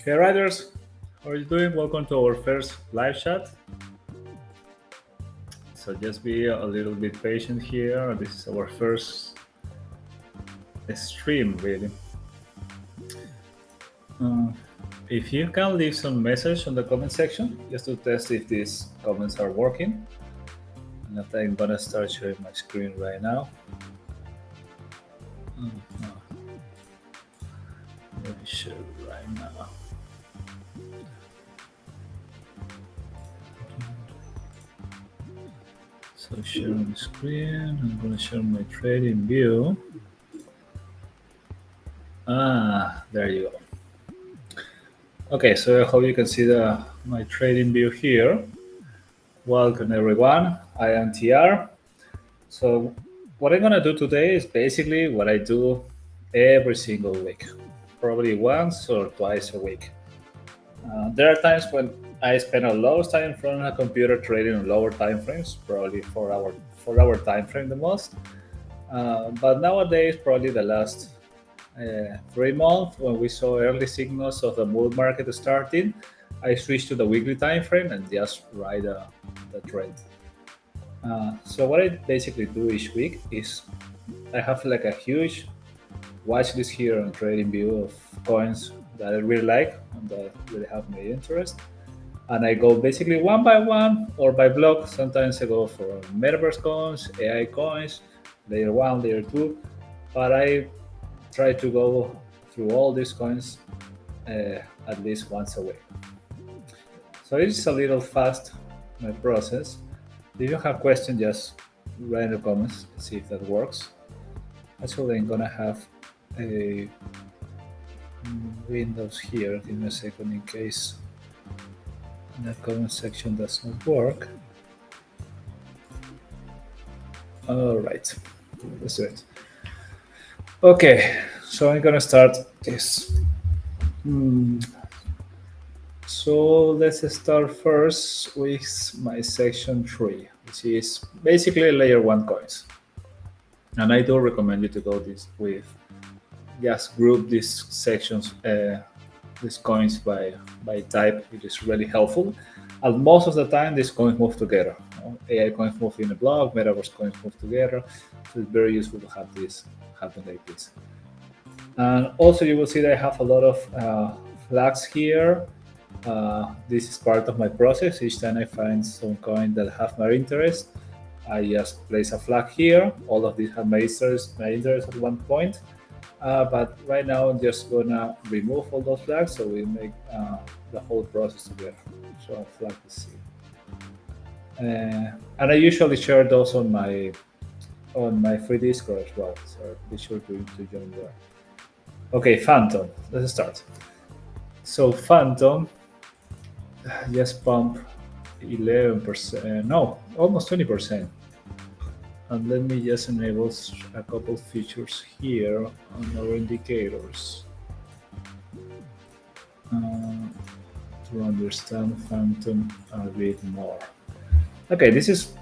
Hey Riders, how are you doing? Welcome to our first live chat. So just be a little bit patient here. This is our first stream, really. Uh, if you can leave some message on the comment section, just to test if these comments are working. And I think I'm gonna start sharing my screen right now. Uh, Let me share it right now. So sharing the screen. I'm gonna share my trading view. There you go. Okay, so I hope you can see my trading view here. Welcome everyone, I am TR. So what I'm gonna do today is basically what I do every single week, probably once or twice a week. There are times when I spend a lot of time in front of a computer trading on lower time frames, probably 4 hour time frame the most. But nowadays, probably the last 3 months, when we saw early signals of the bull market starting, I switched to the weekly time frame and just ride the trend. So what I basically do each week is I have like a huge watch list here on TradingView of coins that I really like and that really have my interest. And I go basically one by one or by block. Sometimes I go for metaverse coins, AI coins, layer one, layer two. But I try to go through all these coins at least once a week. So it's a little fast, my process. If you have questions, just write in the comments, see if that works. Actually, I'm gonna have a Windows here. Give me a second in case the comment section does not work. All right, let's do it. Okay, so I'm gonna start this. So let's start first with my section 3, which is basically layer 1 coins. And I do recommend you to go this with just group these sections, these coins by type. It is really helpful. And most of the time, these coins move together. AI coins move in a block, metaverse coins move together. So it's very useful to have this happen like this. And also, you will see that I have a lot of flags here. This is part of my process. Each time I find some coin that have my interest, I just place a flag here. All of these have my interest at one point. But right now, I'm just gonna remove all those flags so we make the whole process together. So I'll flag this here. And I usually share those on my free Discord as well. So be sure to join there. Okay, Phantom. Let's start. So Phantom just pump 11%, no, almost 20%. And let me just enable a couple features here on our indicators to understand Phantom a bit more. Okay, this is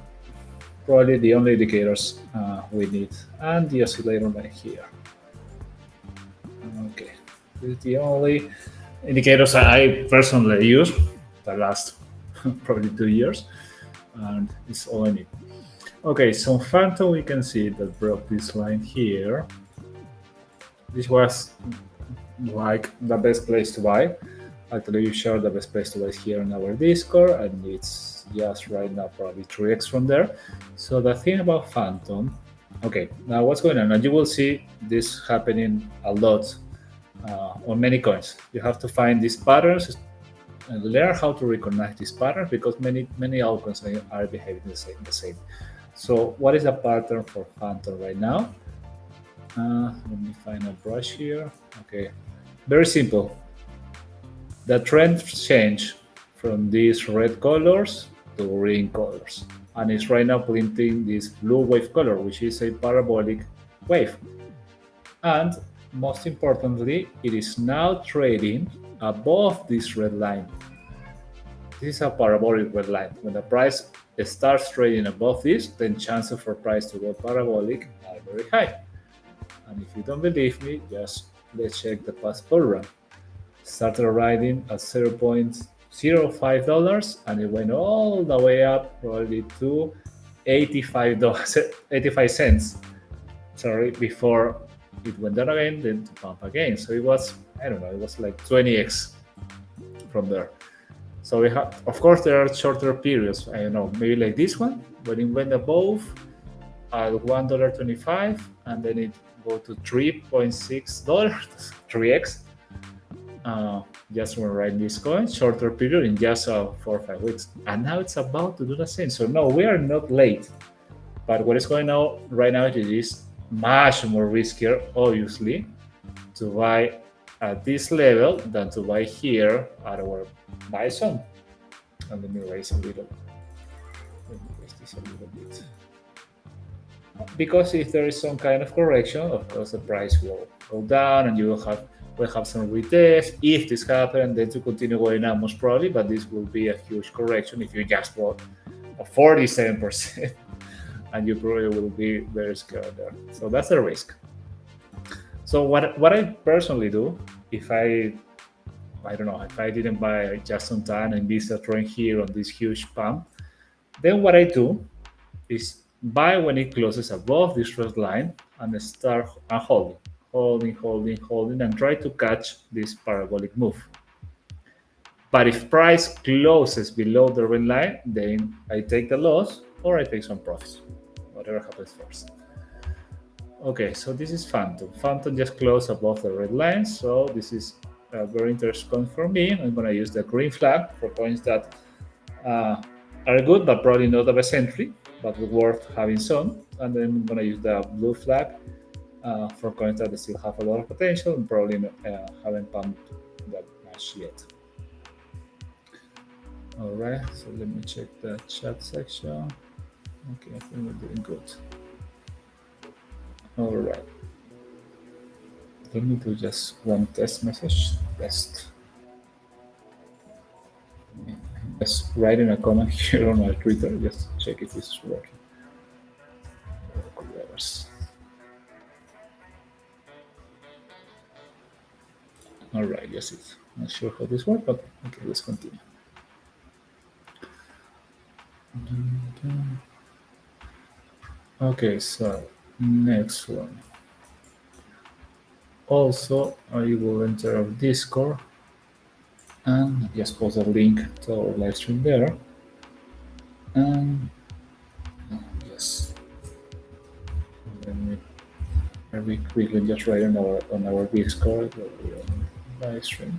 probably the only indicators we need, and the oscillator right here. Okay, this is the only indicators I personally use the last probably 2 years, and it's all I need. Okay, so Phantom, we can see that broke this line here. This was like the best place to buy. Actually, you share the best place to buy here in our Discord, and it's just right now probably 3x from there. So the thing about Phantom, okay, now what's going on? And you will see this happening a lot on many coins. You have to find these patterns and learn how to recognize these patterns because many altcoins are behaving the same. So what is the pattern for Phantom right now? Let me find a brush here. Okay, very simple. The trend change from these red colors to green colors, and it's right now printing this blue wave color, which is a parabolic wave. And most importantly, it is now trading above this red line. This is a parabolic red line. When the price starts trading above this, then chances for price to go parabolic are very high. And if you don't believe me, just let's check the past bull run. started riding at $0.05 and it went all the way up probably to $85, 85 cents. Sorry, before it went down again, then to pump again. So it was, I don't know, it was like 20x from there. So we have, of course, there are shorter periods. I don't know, maybe like this one, when it went above at $1.25, and then it go to $3.6, 3x. Just when riding this coin, shorter period in just 4 or 5 weeks, and now it's about to do the same. So no, we are not late. But what is going on right now? It is much more riskier, obviously, to buy at this level than to buy here at our buy zone. And let me raise a little. Let me raise this a little bit. Because if there is some kind of correction, of course the price will go down, and you will have some retest. If this happens, then to continue going up most probably, but this will be a huge correction if you just bought a 47%. And you probably will be very scared there. So that's the risk. So what I personally do, if I don't know, if I didn't buy just on time and be throwing here on this huge pump, then what I do is buy when it closes above this red line and start holding, and try to catch this parabolic move. But if price closes below the red line, then I take the loss or I take some profits, whatever happens first. Okay, so this is Phantom. Phantom just closed above the red line, so this is a very interesting coin for me. I'm going to use the green flag for coins that are good, but probably not the best entry, but worth having some. And then I'm going to use the blue flag for coins that still have a lot of potential and probably haven't pumped that much yet. All right, so let me check the chat section. Okay, I think we're doing good. All right. Let me do just one test message. Just writing a comment here on my Twitter. Just check if this is working. All right, yes, it's not sure how this works, but okay, let's continue. Okay, so next one. Also, I will enter our Discord and just post a link to our live stream there. And yes, let me very quickly just write on our Discord live stream.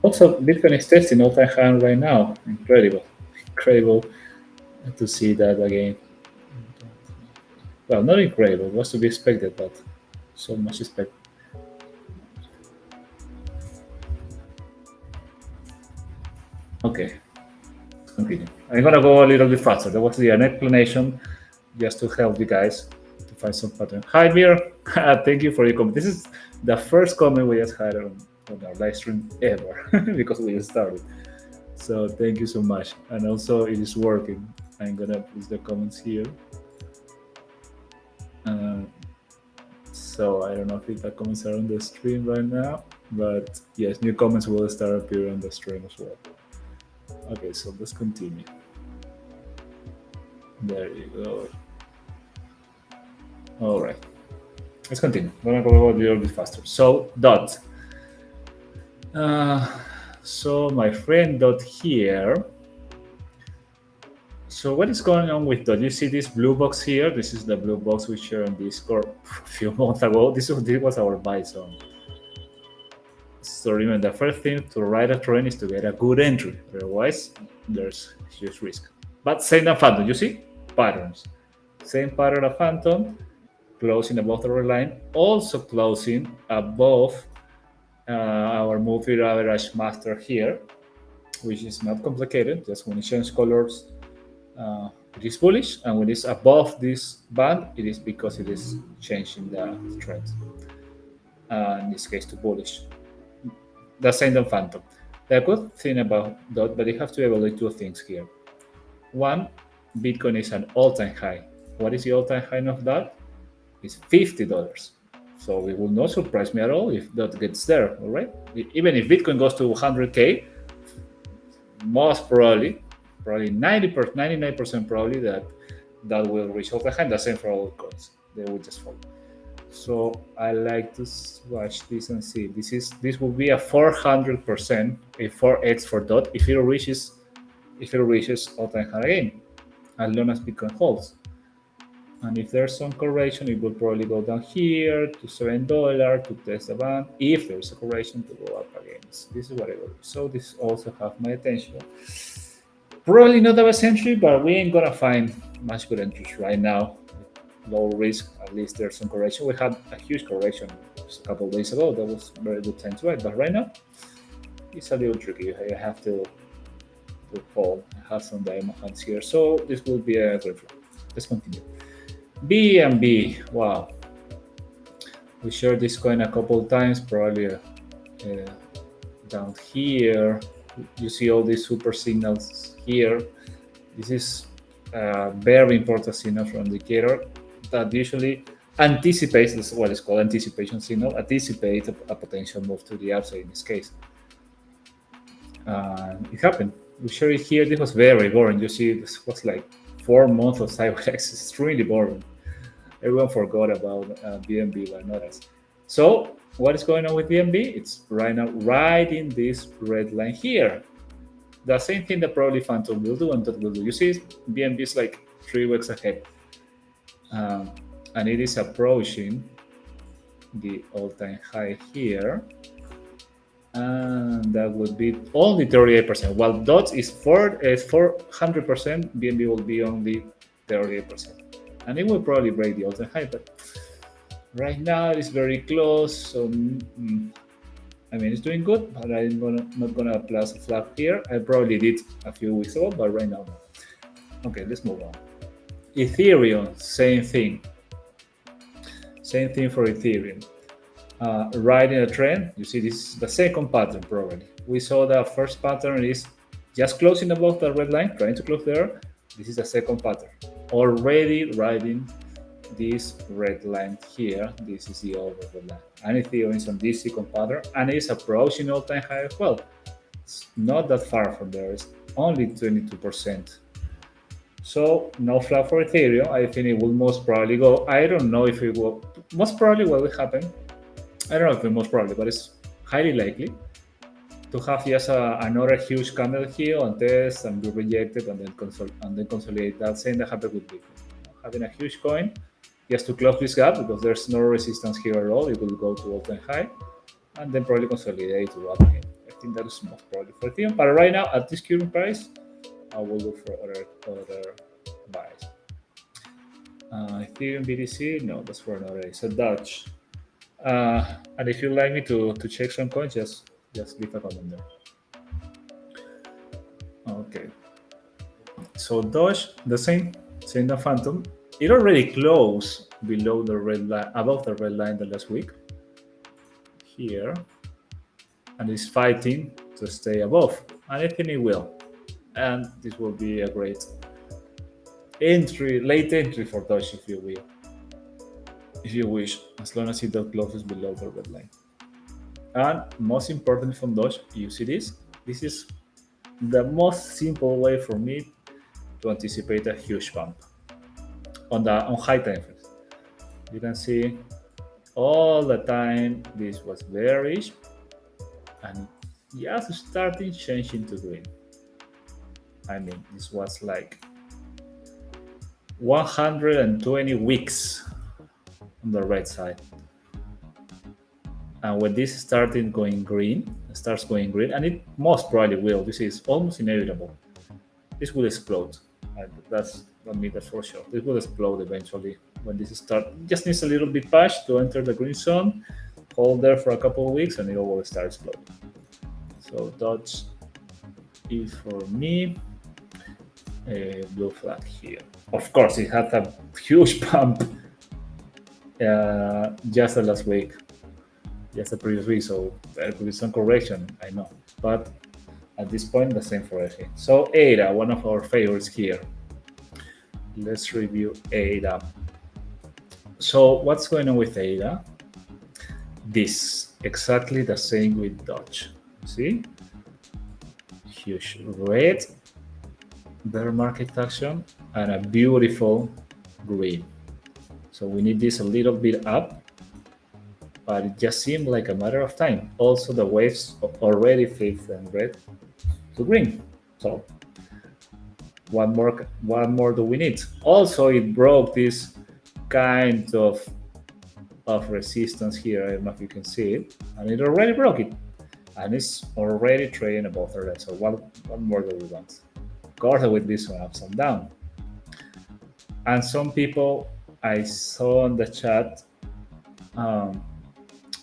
Also, Bitcoin is testing all-time high right now. Incredible to see that again. Well, not incredible. It was to be expected, but so much expected. Okay, let's continue. I'm gonna go a little bit faster. That was an explanation just to help you guys to find some pattern. Hi, Mir. Thank you for your comment. This is the first comment we just had on our live stream ever because we just started. So thank you so much. And also it is working. I'm gonna put the comments here. So I don't know if the comments are on the stream right now, but yes, new comments will start appearing on the stream as well. Okay, so let's continue. There you go. All right, let's continue. I'm gonna go a little bit faster. So dot. So my friend dot here. So what is going on with dot? You see this blue box here? This is the blue box we shared on Discord a few months ago. This was our buy zone. So remember, the first thing to ride a trend is to get a good entry. Otherwise, there's huge risk. But same than Phantom, you see? Patterns. Same pattern of Phantom, closing above the red line, also closing above our moving average master here, which is not complicated. Just when it changes colors, it is bullish, and when it's above this band, it is because it is changing the trend. In this case, to bullish. The same than Phantom. The good thing about dot, but you have to evaluate two things here. One, Bitcoin is an all-time high. What is the all-time high of that? It's $50. So it will not surprise me at all if that gets there, all right? Even if Bitcoin goes to 100K, most probably 99% probably that will reach all-time high. The same for all coins. They will just fall. So I like to watch this and see. This will be a 400%, a 4x for DOT if it reaches all-time high again, as long as Bitcoin holds. And if there's some correction, it will probably go down here to $7 to test the band. If there's a correction, to go up again. So this is what I will do. So this also have my attention. Probably not the best entry, but we ain't gonna find much good entries right now. Low risk, at least there's some correction. We had a huge correction just a couple of days ago. That was a very good time to buy. But right now, it's a little tricky. You have to hold. I have some diamond hands here. So this will be a good flow. Let's continue. BNB, wow. We shared this coin a couple of times, probably down here. You see all these super signals here. This is a very important signal from the indicator that usually anticipates, this is what is called anticipation signal, anticipates a potential move to the upside in this case. It happened. We showed it here. This was very boring. You see, this was like 4 months of sideways. It's extremely boring. Everyone forgot about BNB, but not us. So what is going on with BNB? It's right now right in this red line here. The same thing that probably Phantom will do and that will do. You see, BNB is like 3 weeks ahead. And it is approaching the all-time high here. And that would be only 38%. While DOT is 400%, BNB will be only 38%. And it will probably break the all-time high, but right now it's very close. So, I mean, it's doing good, but I'm not gonna apply a flag here. I probably did a few weeks ago, but right now, no. Okay, let's move on. Ethereum, same thing. Same thing for Ethereum. Riding a trend, you see this is the second pattern probably. We saw the first pattern is just closing above the red line, trying to close there. This is the second pattern. Already riding this red line here. This is the over red line. And Ethereum is on this second pattern and it's approaching all-time high as well. It's not that far from there. It's only 22%. So no flag for Ethereum. I think it will most probably go. I don't know if it will. Most probably what will happen. I don't know if it's most probably, but it's highly likely to have just another huge candle here on test and be rejected and then consolidate. That same that happened with Bitcoin. Having a huge coin just to close this gap because there's no resistance here at all. It will go to all-time high and then probably consolidate to up again. I think that is most probably for Ethereum. But right now at this current price, I will look for other buys. Ethereum BTC, no, that's for another day. So Dutch. And if you'd like me to check some coins, just leave a comment there. Okay. So Doge, the same the Phantom. It already closed below the red line, above the red line the last week. Here. And it's fighting to stay above. And I think it will. And this will be a great entry, late entry for Doge if you will. If you wish, as long as it closes below the red line. And most important from Doge, you see this? This is the most simple way for me to anticipate a huge bump on high time frames. You can see all the time this was bearish and just starting changing to green. I mean, this was like 120 weeks on the right side. And when this starts going green, and it most probably will, this is almost inevitable, this will explode. That's for sure. This will explode eventually when this starts. Just needs a little bit push to enter the green zone, hold there for a couple of weeks, and it will start exploding. So Dodge is for me a blue flag here. Of course, it had a huge pump just the last week, just the previous week, so there could be some correction, I know. But at this point, the same for everything. So ADA, one of our favorites here. let's review ADA. So what's going on with ADA? This, exactly the same with Dodge. See? Huge red bear market action and a beautiful green. So we need this a little bit up, but it just seemed like a matter of time. Also, the waves already flipped from red to green. So one more do we need? Also, it broke this kind of resistance here. I don't know if you can see it, and it already broke it, and it's already trading above the red. So one more do we want? Of course, there will be some ups and downs. And some people I saw in the chat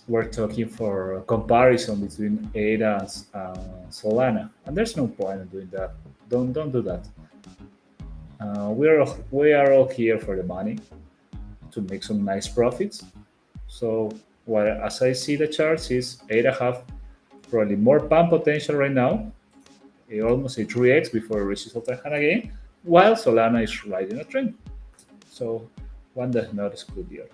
were talking for a comparison between ADA and Solana, and there's no point in doing that. Don't do that. We are all here for the money to make some nice profits. So as I see the charts, is ADA have probably more pump potential right now. It almost a 3x before it reaches all-time high again, while Solana is riding a trend. So one does not exclude the other.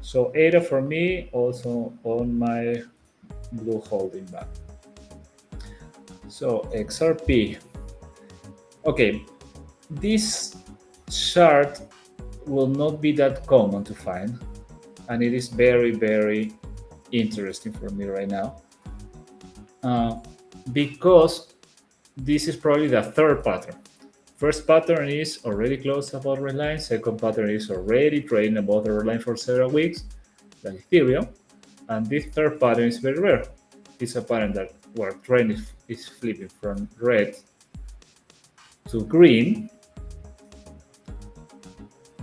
So ADA for me also on my blue holding back. So XRP. Okay, this chart will not be that common to find, and it is very, very interesting for me right now because this is probably the third pattern. First pattern is already closed above red line. Second pattern is already trading above the red line for several weeks, like Ethereum. And this third pattern is very rare. It's a pattern that where trend is flipping from red to green,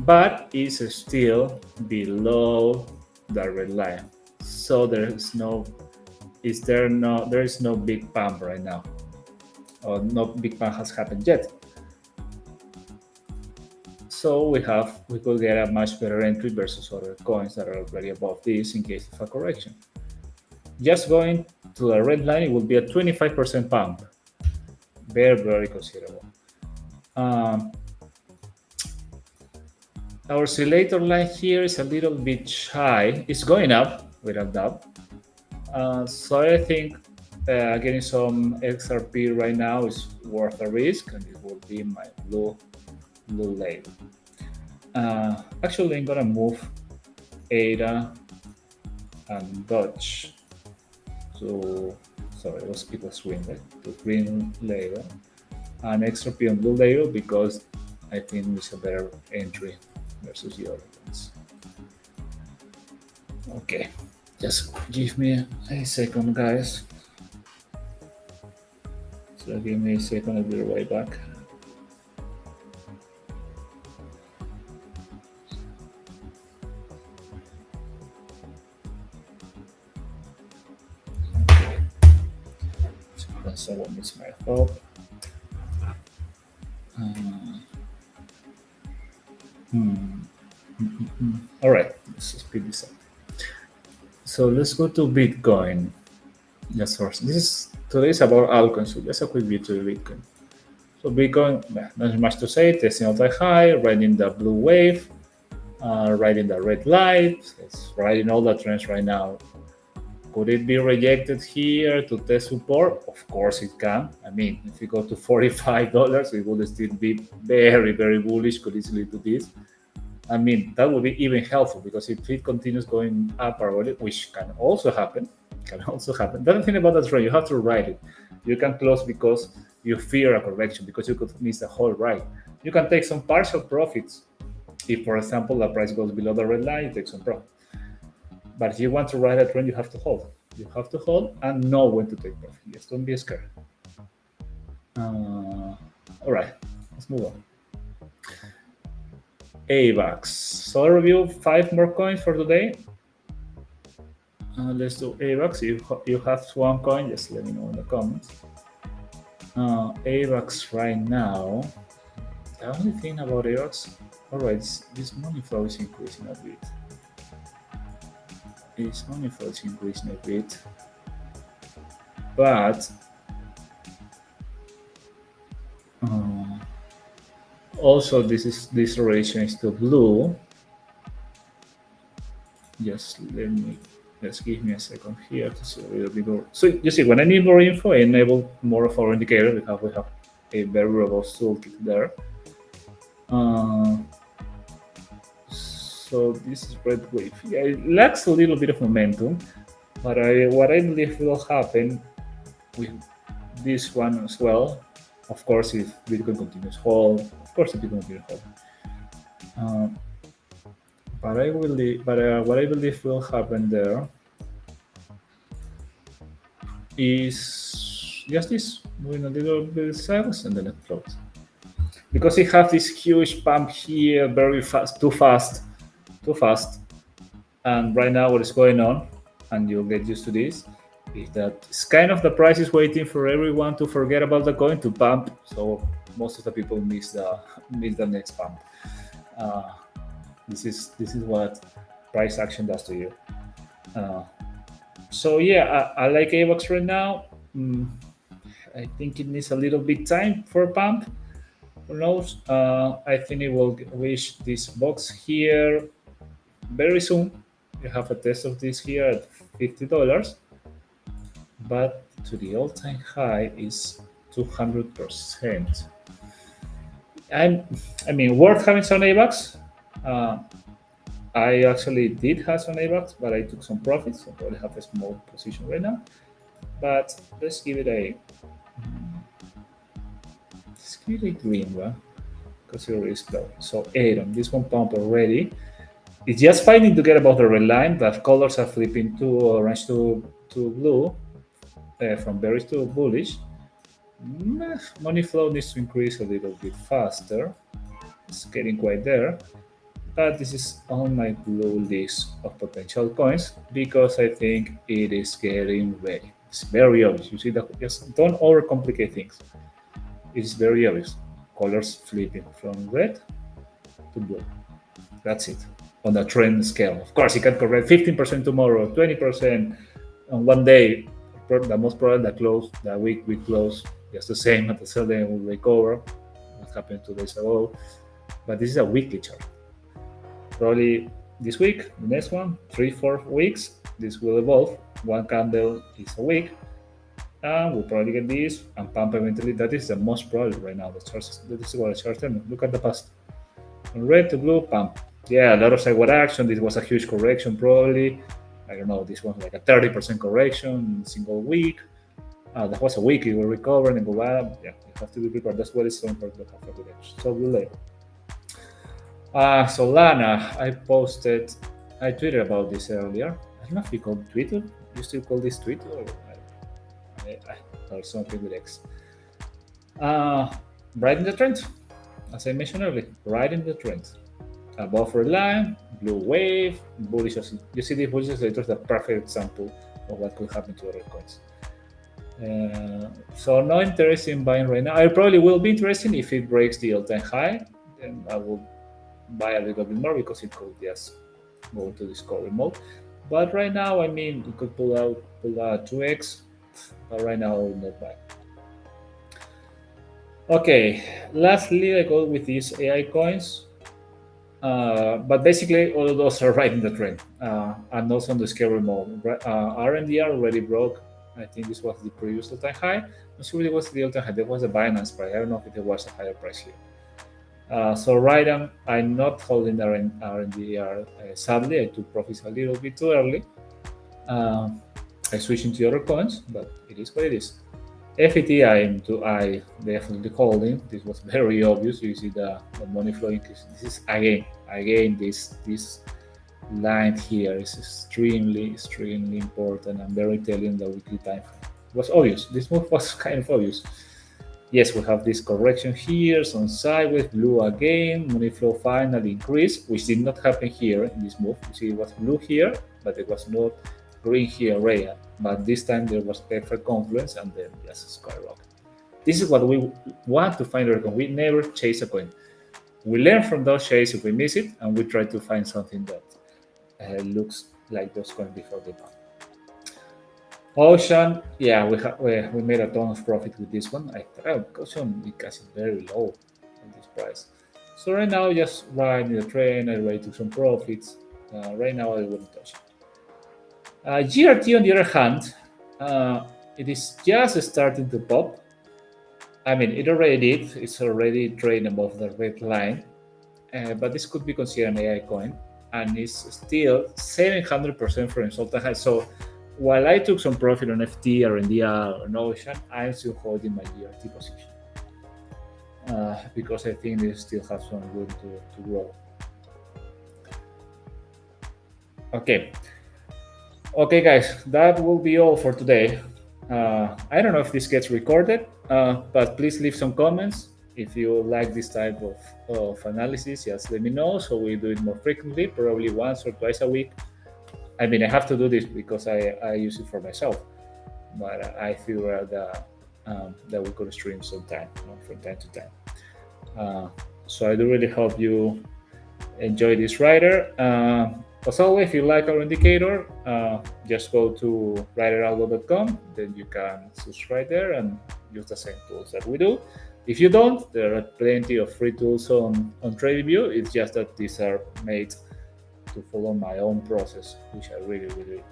but is still below the red line. So there is no big pump right now, or no big pump has happened yet. So we could get a much better entry versus other coins that are already above this in case of a correction. Just going to the red line, it will be a 25% pump. Very, very considerable. Our oscillator line here is a little bit shy. It's going up without doubt. So I think getting some XRP right now is worth a risk, and it will be my blue label. Actually, I'm gonna move ADA and Dodge to it was green, right? To green label and XRP on blue label because I think it's a better entry versus the other ones. Okay, just give me a second, guys. So give me a second, I'll be right back. Someone needs my help. All right, let's speed this up. So let's go to Bitcoin. Yes, first. Today is about altcoins, so just a quick view to Bitcoin. So Bitcoin, not much to say. Testing all-time high, riding the blue wave, riding the red light. It's riding all the trends right now. Could it be rejected here to test support? Of course it can. I mean, if you go to $45, it would still be very, very bullish, could easily do this. I mean, that would be even helpful because if it continues going up or which can also happen. The other thing about that trend, you have to ride it. You can close because you fear a correction, because you could miss the whole ride. You can take some partial profits. If, for example, the price goes below the red line, you take some profit. But if you want to ride a trend, you have to hold. You have to hold and know when to take profit. Just don't be scared. All right, let's move on. AVAX. So I'll review 5 more coins for today. Let's do AVAX. If you have one coin, just let me know in the comments. AVAX right now. The only thing about AVAX, all right, this money flow is increasing a bit. This money flow is increasing a bit, but Also, this already changed to blue. Just let's give me a second here to see a little bit more. So you see, when I need more info, I enable more of our indicator because we have a very robust toolkit there. So this is red wave. Yeah, it lacks a little bit of momentum, but what I believe will happen with this one as well. Of course, if Bitcoin continues hold, of course, if Bitcoin continues hold. But what I believe will happen there is just this, moving a little bit sideways and then it floats. Because it has this huge pump here, very fast, too fast. And right now, what is going on, and you'll get used to this, is that it's kind of the price is waiting for everyone to forget about the coin to pump. So most of the people miss the next pump. This is what price action does to you. So yeah, I like AVAX right now. I think it needs a little bit time for a pump. Who knows? I think it will reach this box here very soon. You have a test of this here at $50, but to the all-time high is 200%. I mean, worth having some AVAX. I actually did have some AVAX, but I took some profits. I probably have a small position right now. But let's give it a green one because it is low. So 8 on this one pump already. It's just fighting to get above the red line. The colors are flipping to orange to blue, from bearish to bullish. Money flow needs to increase a little bit faster. It's getting quite there. But this is on my blue list of potential coins because I think it is getting ready. It's very obvious. You see that? Just don't overcomplicate things. It's very obvious. Colors flipping from red to blue. That's it. On the trend scale. Of course, it can correct 15% tomorrow, 20% on one day. The most probably the week we close just the same, at the sudden will recover. What happened 2 days ago. But this is a weekly chart. Probably this week, the next one, 3-4 weeks, this will evolve. One candle is a week, and we'll probably get this and pump eventually. That is the most probably right now. That is what the chart tells me. Look at the past. From red to blue, pump. Yeah, a lot of sideward action. This was a huge correction, probably. I don't know. This was like a 30% correction in a single week. That was a week. It will recover and go up. Yeah, you have to be prepared. That's what is so important to have a good edge. So we'll later. Solana, I tweeted about this earlier. I don't know if you call Twitter. You still call this Twitter? Or something with X. Right in the trend, as I mentioned earlier, right in the trend. Above red line, blue wave, bullish. You see the bullish oscillator is the perfect example of what could happen to other coins. So no interest in buying right now. I probably will be interested if it breaks the all-time high. Then I will buy a little bit more because it could just go into discovery mode. But right now, I mean, it could pull out 2x, but right now I will not buy. Okay, lastly, I go with these AI coins. But basically, all of those are right in the trend, and also on the discovery mode. RNDR already broke. I think this was the previous all-time high. Not sure it was the all-time high. There was a Binance price. I don't know if there was a higher price here. So right now, I'm not holding RNDR. Sadly, I took profits a little bit too early. I switched into other coins, but it is what it is. FET, I definitely holding. This was very obvious. You see the money flow increase. This is again this line here is extremely important and very telling the weekly time frame. It was obvious. This move was kind of obvious. Yes, we have this correction here, some sideways, blue again, money flow finally increased, which did not happen here in this move. You see it was blue here, but it was not green here, red. But this time there was perfect confluence and then just skyrocket. This is what we want to find a coin. We never chase a coin. We learn from those chases if we miss it, and we try to find something that looks like those coins before they pump. Ocean, yeah, we made a ton of profit with this one. I tried Ocean because it's very low at this price. So right now, just riding the train, I already took some profits. Right now, I wouldn't touch it. GRT, on the other hand, it is just starting to pop. I mean, it already did. It's already trading above the red line, but this could be considered an AI coin, and it's still 700% from its all-time high. So while I took some profit on FT, RNDR, or Notion, I'm still holding my GRT position because I think it still has some room to grow. Okay. Okay, guys, that will be all for today. I don't know if this gets recorded, but please leave some comments. If you like this type of analysis, just let me know so we do it more frequently, probably once or twice a week. I mean, I have to do this because I use it for myself, but I figure out that we could stream sometime, from time to time. So I do really hope you enjoy this rider. As always, if you like our indicator, just go to rideralgo.com. Then you can subscribe there and use the same tools that we do. If you don't, there are plenty of free tools on TradingView. It's just that these are made to follow my own process, which I really, really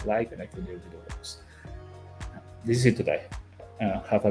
like, and I think it really works. This is it today. Have a great